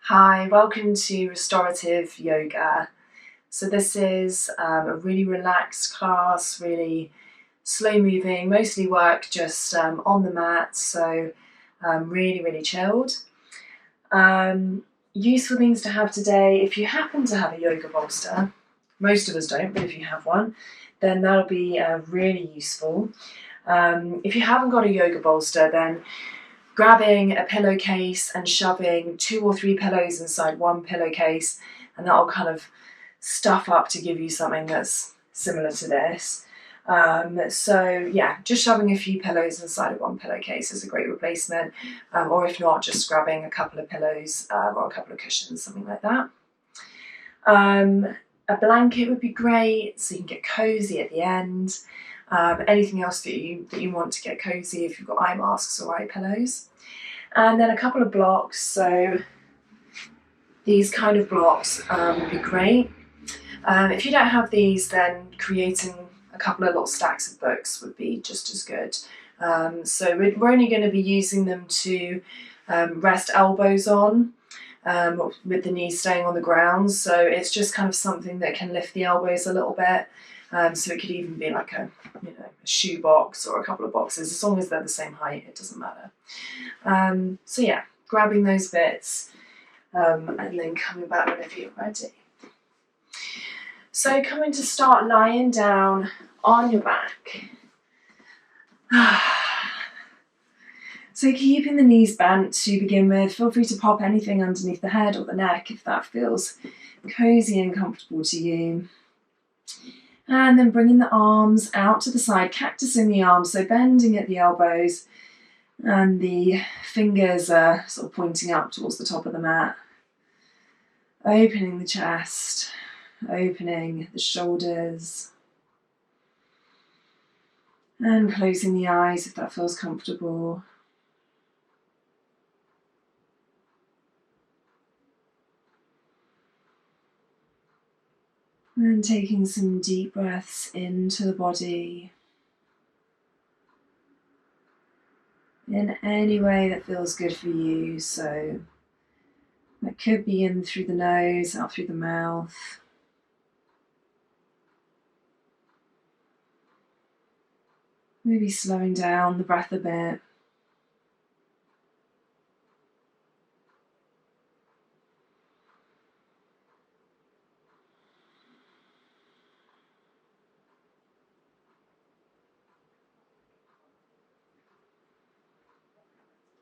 Hi, welcome to Restorative Yoga. So this is a really relaxed class, really slow moving, mostly work just on the mat, so really chilled. Useful things to have today, if you happen to have a yoga bolster, most of us don't, but if you have one, then that'll be really useful. If you haven't got a yoga bolster, then grabbing a pillowcase and shoving 2 or 3 pillows inside one pillowcase, and that'll kind of stuff up to give you something that's similar to this. So yeah, just shoving a few pillows inside of one pillowcase is a great replacement, or if not, just grabbing a couple of pillows or a couple of cushions, something like that. A blanket would be great, so you can get cozy at the end. Anything else that you want to get cozy, if you've got eye masks or eye pillows. And then a couple of blocks, so these kind of blocks would be great. If you don't have these, then creating a couple of little stacks of books would be just as good. So we're only going to be using them to rest elbows on, with the knees staying on the ground, so it's just kind of something that can lift the elbows a little bit. So it could even be like a shoe box or a couple of boxes, as long as they're the same height, it doesn't matter. So yeah, grabbing those bits and then coming back whenever you're ready. So coming to start lying down on your back. So keeping the knees bent to begin with, feel free to pop anything underneath the head or the neck if that feels cozy and comfortable to you. And then bringing the arms out to the side, cactusing the arms, so bending at the elbows and the fingers are sort of pointing up towards the top of the mat. Opening the chest, opening the shoulders, and closing the eyes if that feels comfortable. And taking some deep breaths into the body in any way that feels good for you. So that could be in through the nose, out through the mouth. Maybe slowing down the breath a bit.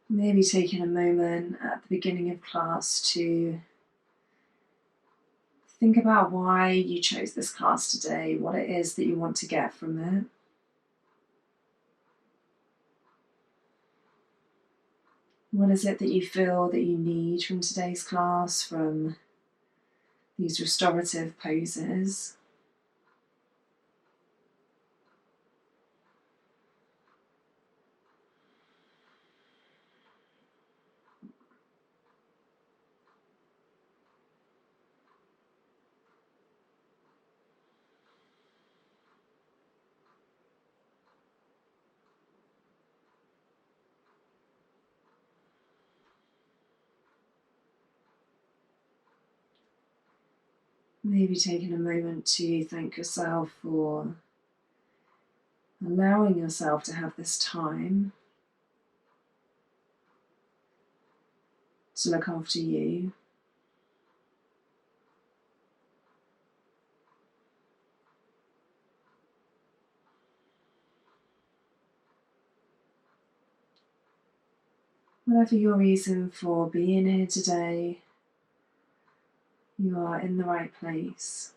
Maybe taking a moment at the beginning of class to think about why you chose this class today, what it is that you want to get from it. What is it that you feel that you need from today's class, from these restorative poses? Maybe taking a moment to thank yourself for allowing yourself to have this time to look after you. Whatever your reason for being here today, you are in the right place.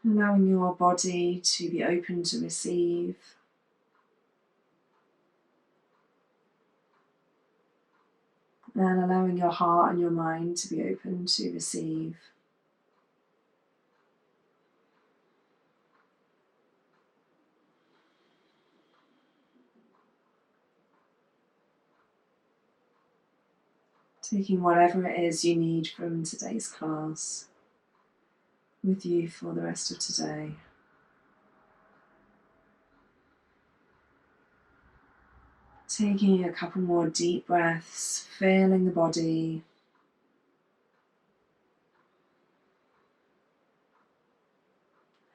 Allowing your body to be open to receive. And allowing your heart and your mind to be open to receive. Taking whatever it is you need from today's class with you for the rest of today. Taking a couple more deep breaths, feeling the body.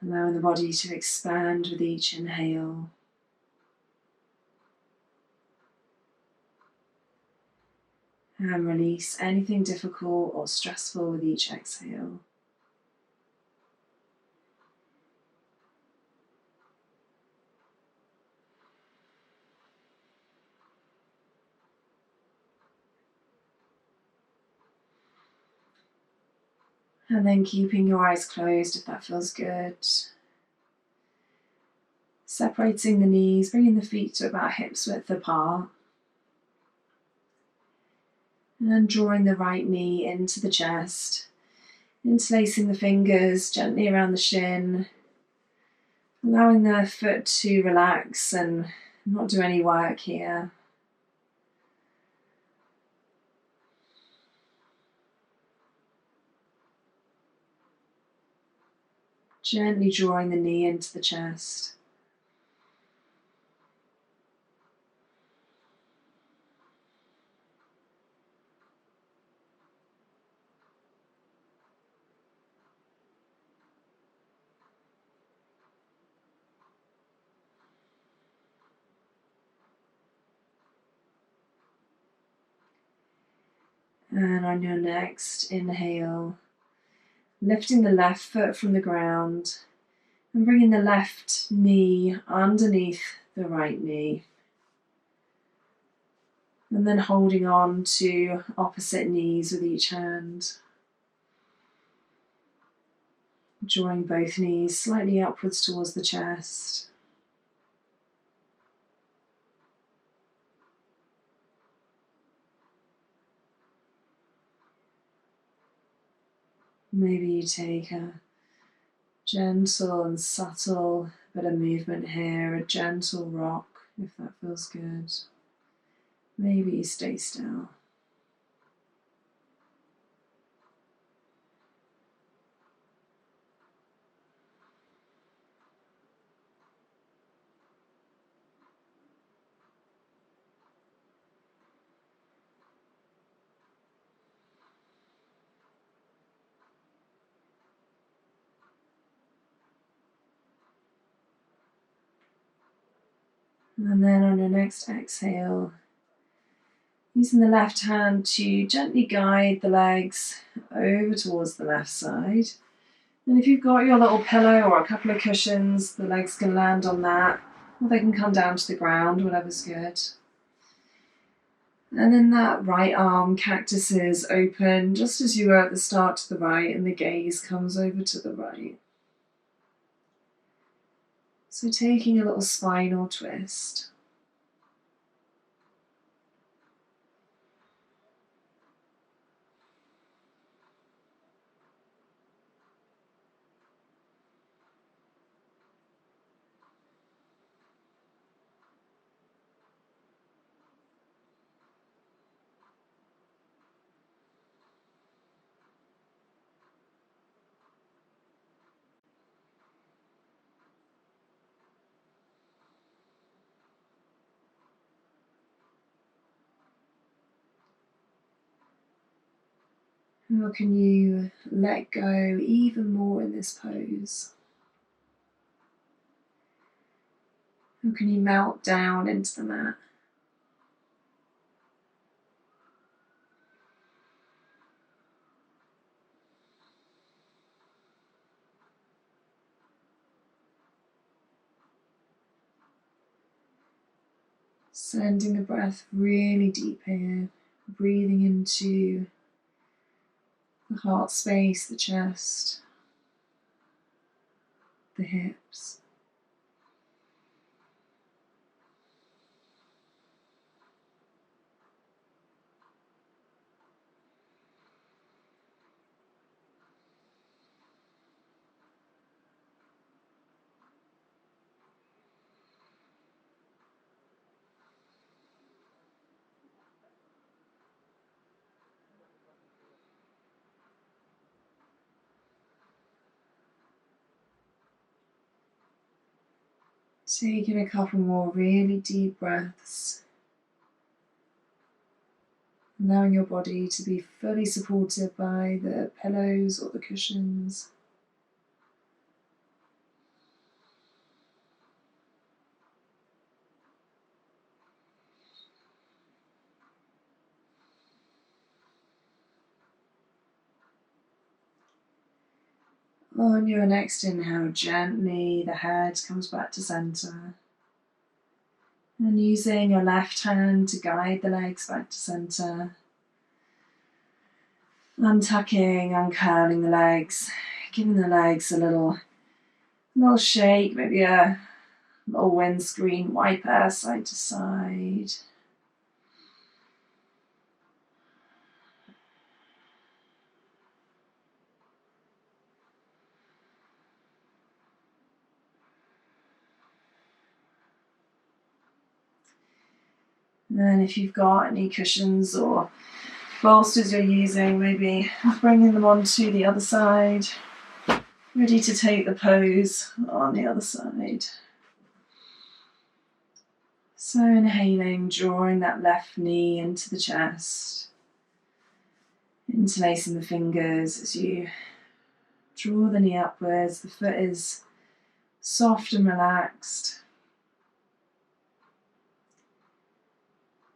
Allowing the body to expand with each inhale. And release anything difficult or stressful with each exhale. And then keeping your eyes closed if that feels good. Separating the knees, bringing the feet to about hips width apart. And drawing the right knee into the chest. Interlacing the fingers gently around the shin. Allowing the foot to relax and not do any work here. Gently drawing the knee into the chest. And on your next inhale, lifting the left foot from the ground and bringing the left knee underneath the right knee. And then holding on to opposite knees with each hand. Drawing both knees slightly upwards towards the chest. Maybe you take a gentle and subtle bit of movement here, a gentle rock if that feels good. Maybe you stay still. And then on your next exhale, using the left hand to gently guide the legs over towards the left side. And if you've got your little pillow or a couple of cushions, the legs can land on that, or they can come down to the ground, whatever's good. And then that right arm cactuses open just as you were at the start to the right, and the gaze comes over to the right. So taking a little spinal twist. How can you let go even more in this pose? How can you melt down into the mat? Sending the breath really deep here, breathing into the heart space, the chest, the hips. Taking a couple more really deep breaths. allowing your body to be fully supported by the pillows or the cushions. On your next inhale, gently the head comes back to center. And using your left hand to guide the legs back to center. Untucking, uncurling the legs, giving the legs a little shake, maybe a little windscreen wiper side to side. And if you've got any cushions or bolsters you're using, maybe bringing them onto the other side, ready to take the pose on the other side. So inhaling, drawing that left knee into the chest, interlacing the fingers as you draw the knee upwards, the foot is soft and relaxed.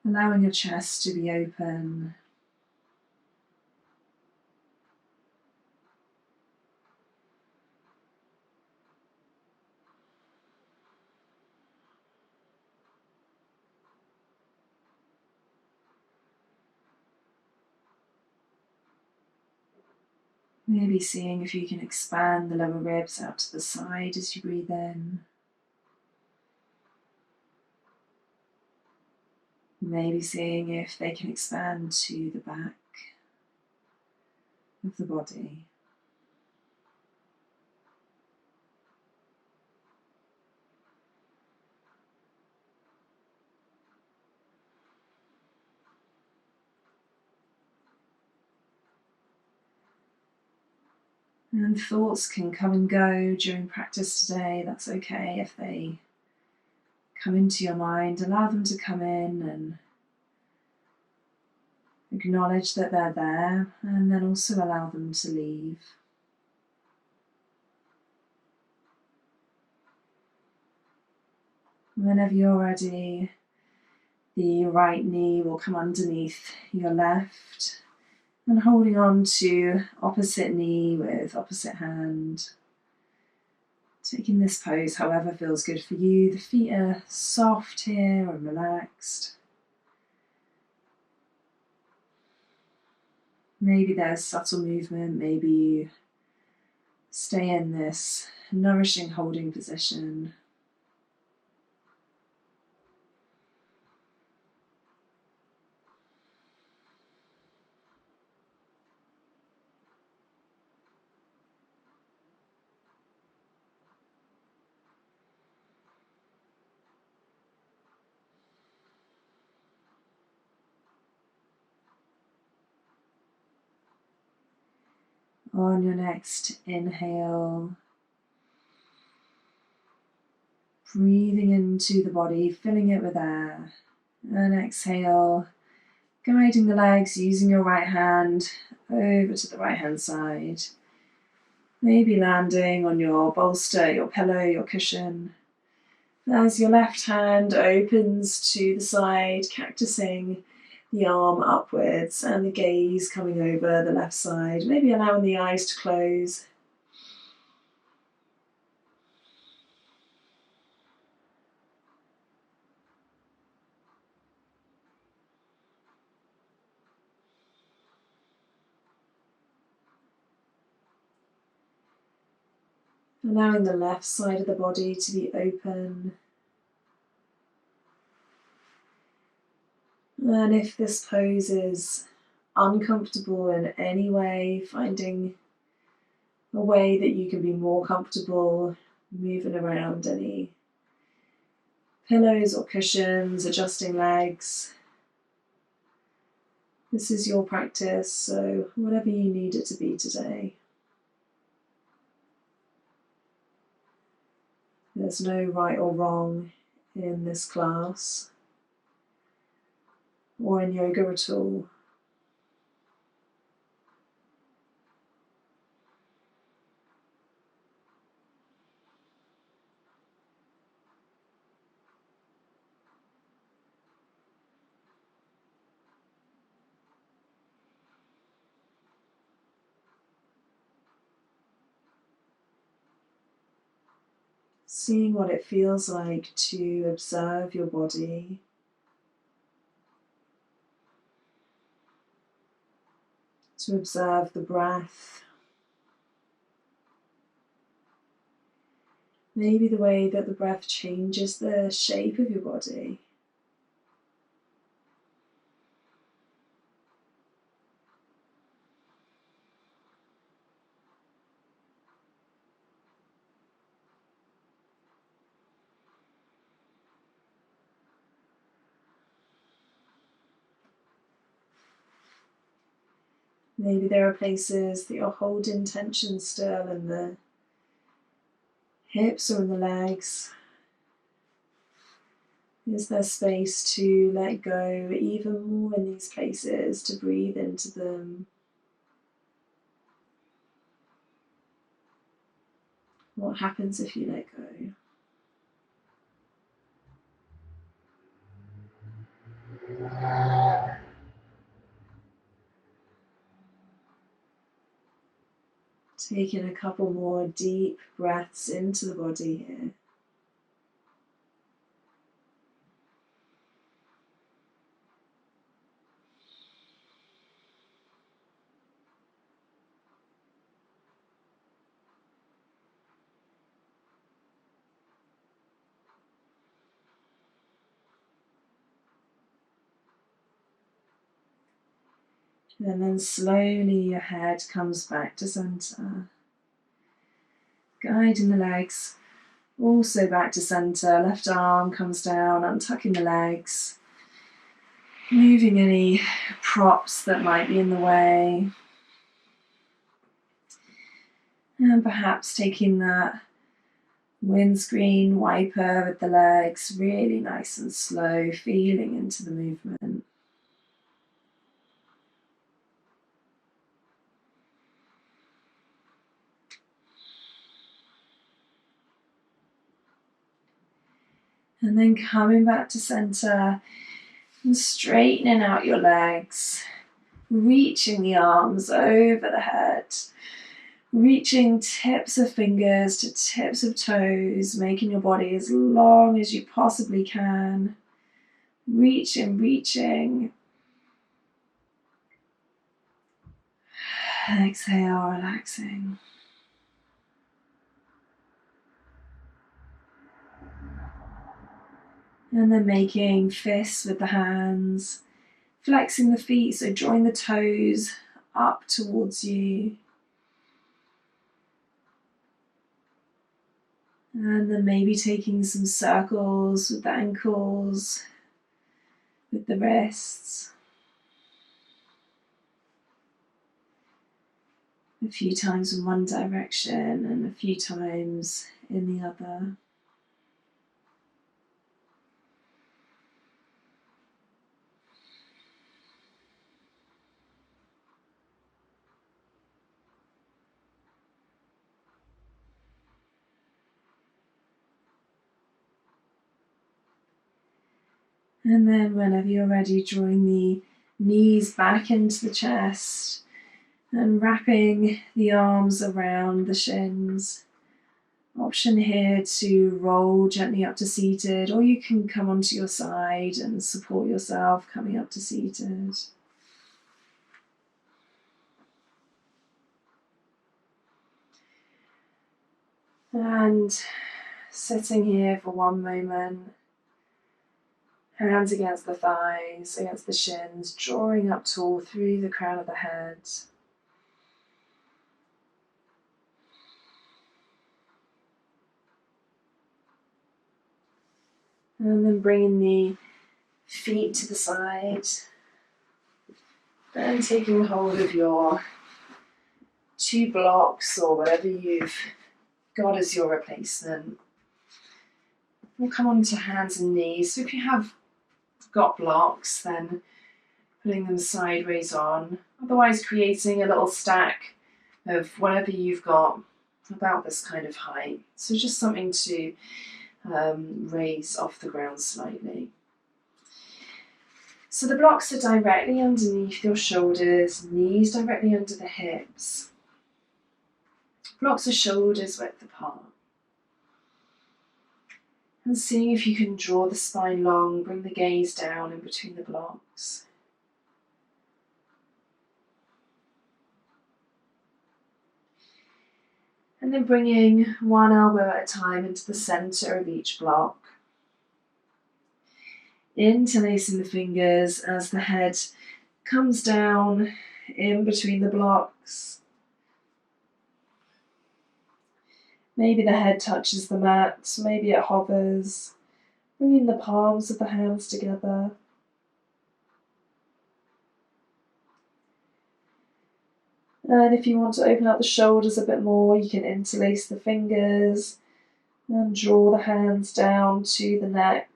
Allowing your chest to be open. Maybe seeing if you can expand the lower ribs out to the side as you breathe in. Maybe seeing if they can expand to the back of the body. And thoughts can come and go during practice today. That's okay if they come into your mind. Allow them to come in and acknowledge that they're there, and then also allow them to leave. Whenever you're ready, the right knee will come underneath your left, and holding on to opposite knee with opposite hand. Taking this pose however feels good for you. The feet are soft here and relaxed. Maybe there's subtle movement, maybe you stay in this nourishing holding position. On your next inhale, breathing into the body, filling it with air. And exhale, guiding the legs, using your right hand over to the right hand side. Maybe landing on your bolster, your pillow, your cushion. As your left hand opens to the side, cactusing the arm upwards and the gaze coming over the left side, maybe allowing the eyes to close. Allowing the left side of the body to be open. And if this pose is uncomfortable in any way, finding a way that you can be more comfortable moving around any pillows or cushions, adjusting legs. This is your practice, so whatever you need it to be today. There's no right or wrong in this class or in yoga at all. seeing what it feels like to observe your body. To observe the breath. Maybe the way that the breath changes the shape of your body. Maybe there are places that you're holding tension still in the hips or in the legs. Is there space to let go even more in these places, to breathe into them? What happens if you let go? Taking a couple more deep breaths into the body here. And then slowly your head comes back to center. Guiding the legs also back to center. Left arm comes down, untucking the legs. Moving any props that might be in the way. And perhaps taking that windscreen wiper with the legs really nice and slow, feeling into the movement. And then coming back to center and straightening out your legs, reaching the arms over the head, reaching tips of fingers to tips of toes, making your body as long as you possibly can. Reaching, reaching. Exhale, relaxing. And then making fists with the hands, flexing the feet, so drawing the toes up towards you. And then maybe taking some circles with the ankles, with the wrists. A few times in one direction and a few times in the other. And then whenever you're ready, drawing the knees back into the chest and wrapping the arms around the shins. Option here to roll gently up to seated, or you can come onto your side and support yourself coming up to seated. And sitting here for one moment, hands against the thighs, against the shins, drawing up tall through the crown of the head. And then bringing the feet to the side. Then taking hold of your 2 blocks or whatever you've got as your replacement. We'll come on to hands and knees. So if you have got blocks, then putting them sideways on. Otherwise creating a little stack of whatever you've got about this kind of height. So just something to raise off the ground slightly. So the blocks are directly underneath your shoulders, knees directly under the hips. Blocks are shoulders width apart. And seeing if you can draw the spine long, bring the gaze down in between the blocks. And then bringing one elbow at a time into the center of each block. Interlacing the fingers as the head comes down in between the blocks. Maybe the head touches the mat, maybe it hovers. Bringing the palms of the hands together. And if you want to open up the shoulders a bit more, you can interlace the fingers and draw the hands down to the neck.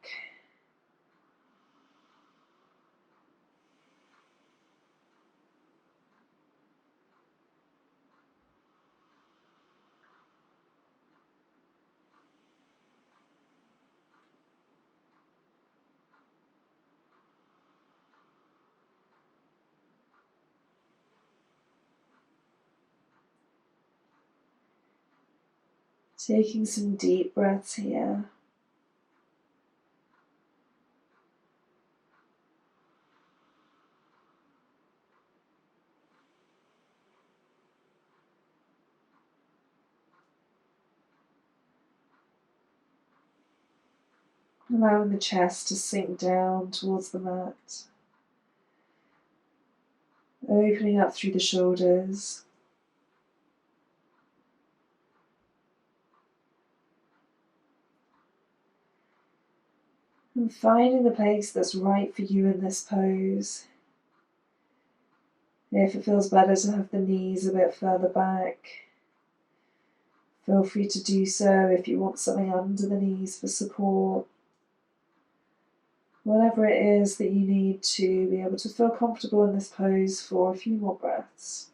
Taking some deep breaths here. Allowing the chest to sink down towards the mat. Opening up through the shoulders. And finding the place that's right for you in this pose. If it feels better to have the knees a bit further back, feel free to do so if you want something under the knees for support. Whatever it is that you need to be able to feel comfortable in this pose for a few more breaths.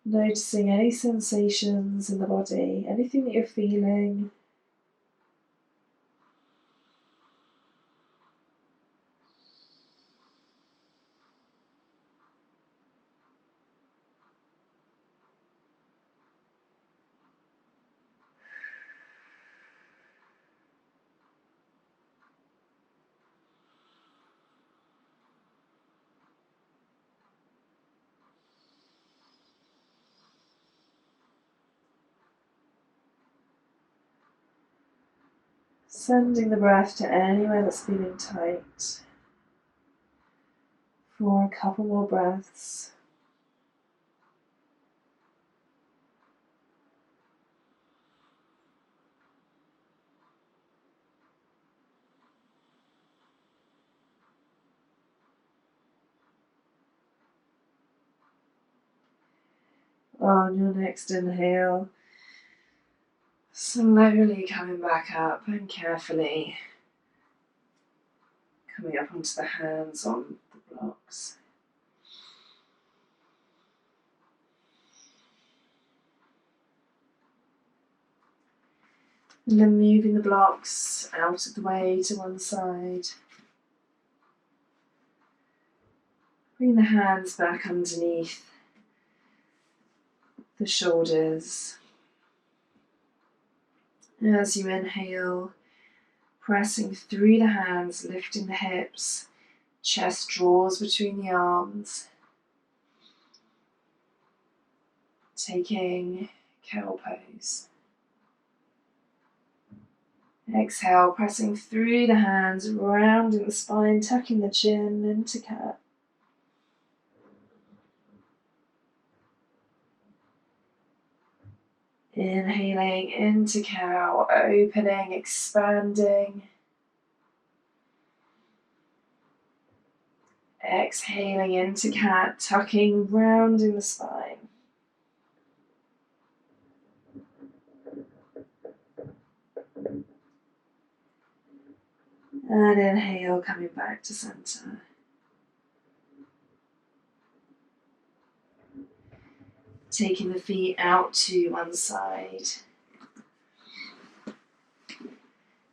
Noticing any sensations in the body, anything that you're feeling. Sending the breath to anywhere that's feeling tight. For a couple more breaths. On your next inhale, slowly coming back up and carefully coming up onto the hands on the blocks. And then moving the blocks out of the way to one side. Bring the hands back underneath the shoulders. As you inhale, pressing through the hands, lifting the hips, chest draws between the arms. Taking cow pose. Exhale, pressing through the hands, rounding the spine, tucking the chin into cat. Inhaling into cow, opening, expanding. Exhaling into cat, tucking, rounding the spine. And inhale, coming back to center. Taking the feet out to one side.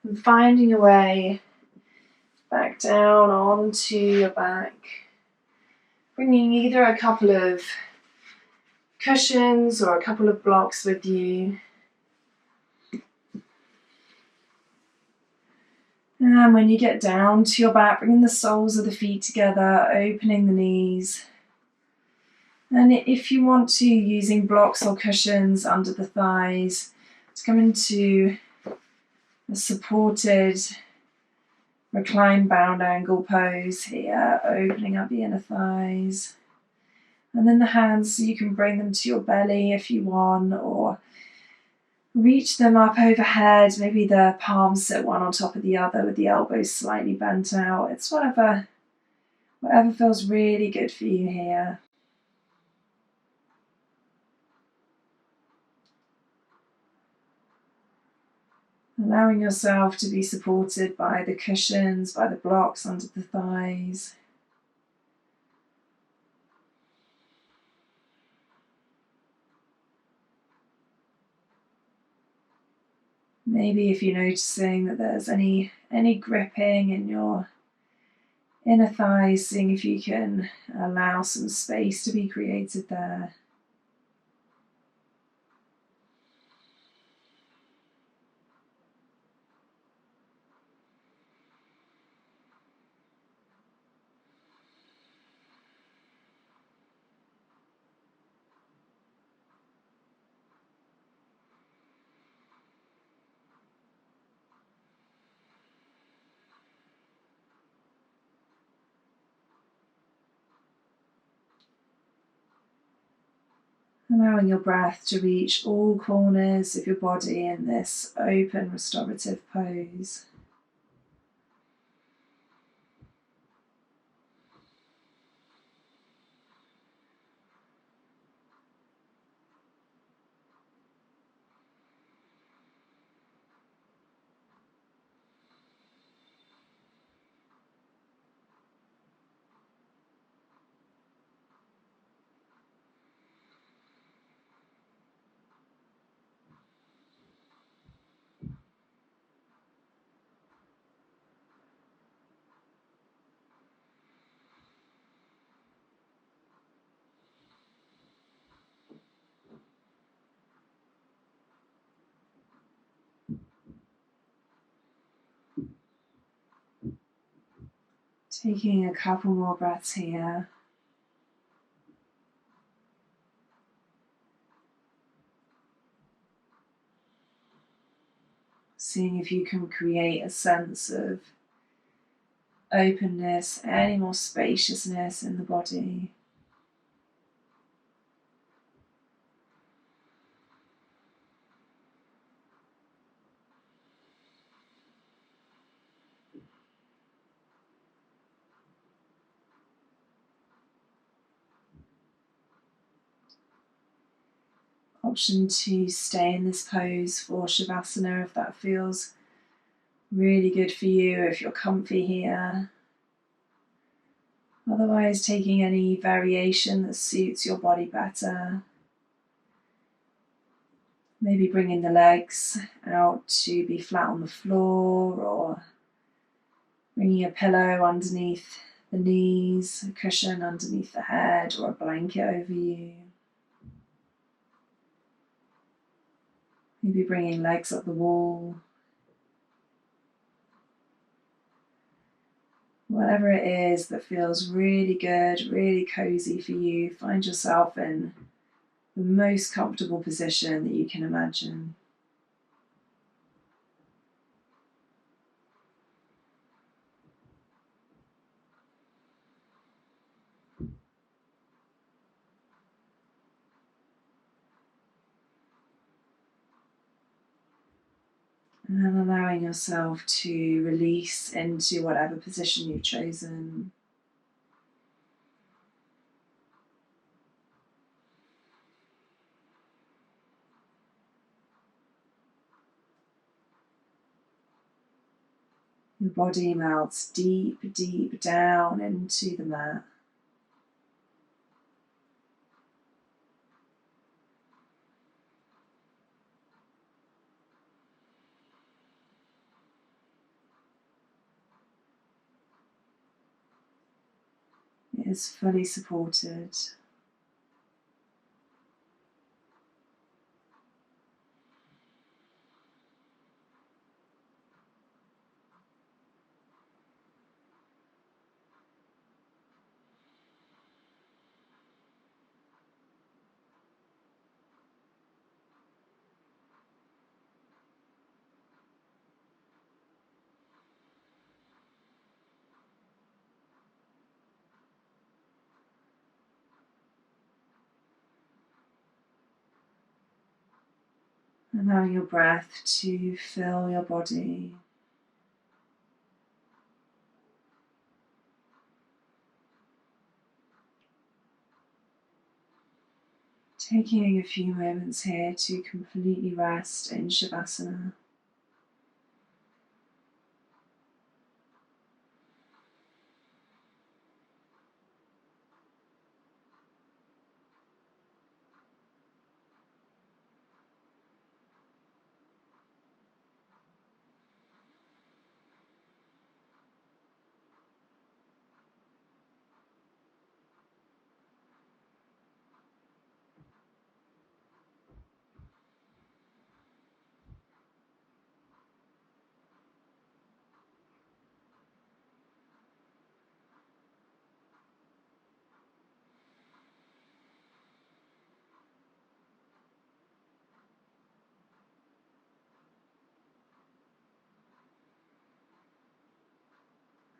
And finding your way back down onto your back. Bringing either a couple of cushions or a couple of blocks with you. And when you get down to your back, bringing the soles of the feet together, opening the knees. And if you want to, using blocks or cushions under the thighs, to come into a supported reclined bound angle pose here, opening up the inner thighs. And then the hands, you can bring them to your belly if you want, or reach them up overhead. Maybe the palms sit one on top of the other with the elbows slightly bent out. It's whatever feels really good for you here. Allowing yourself to be supported by the cushions, by the blocks under the thighs. Maybe if you're noticing that there's any gripping in your inner thighs, seeing if you can allow some space to be created there. Allowing your breath to reach all corners of your body in this open restorative pose. Taking a couple more breaths here. Seeing if you can create a sense of openness, any more spaciousness in the body. Option to stay in this pose for Shavasana if that feels really good for you, if you're comfy here. Otherwise, taking any variation that suits your body better. Maybe bringing the legs out to be flat on the floor, or bringing a pillow underneath the knees, a cushion underneath the head, or a blanket over you. Maybe bringing legs up the wall. Whatever it is that feels really good, really cozy for you, find yourself in the most comfortable position that you can imagine. And then allowing yourself to release into whatever position you've chosen. Your body melts deep, deep down into the mat. is fully supported. Allowing your breath to fill your body. Taking a few moments here to completely rest in Shavasana.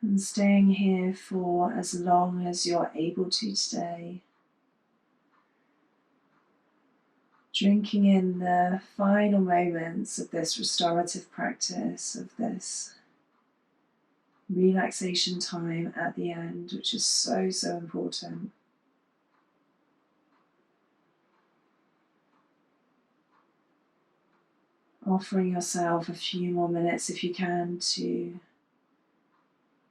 And staying here for as long as you're able to today. Drinking in the final moments of this restorative practice, of this relaxation time at the end, which is so, so important. Offering yourself a few more minutes if you can to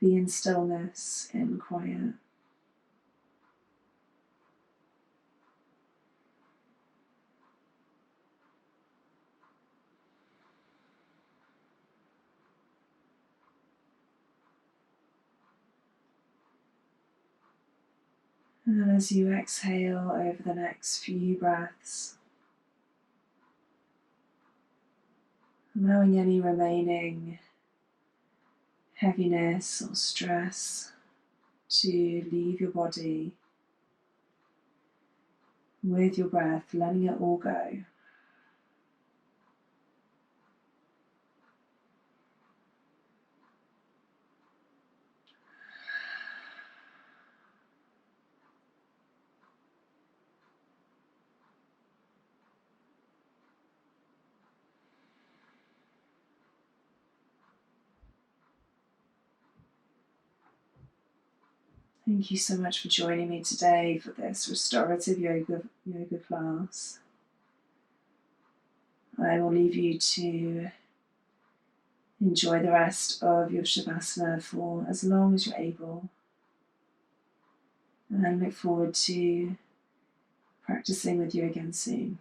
be in stillness, in quiet. And as you exhale over the next few breaths, allowing any remaining heaviness or stress to leave your body with your breath, letting it all go. Thank you so much for joining me today for this restorative yoga class. I will leave you to enjoy the rest of your Shavasana for as long as you're able, and look forward to practicing with you again soon.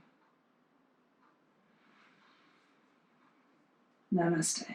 Namaste.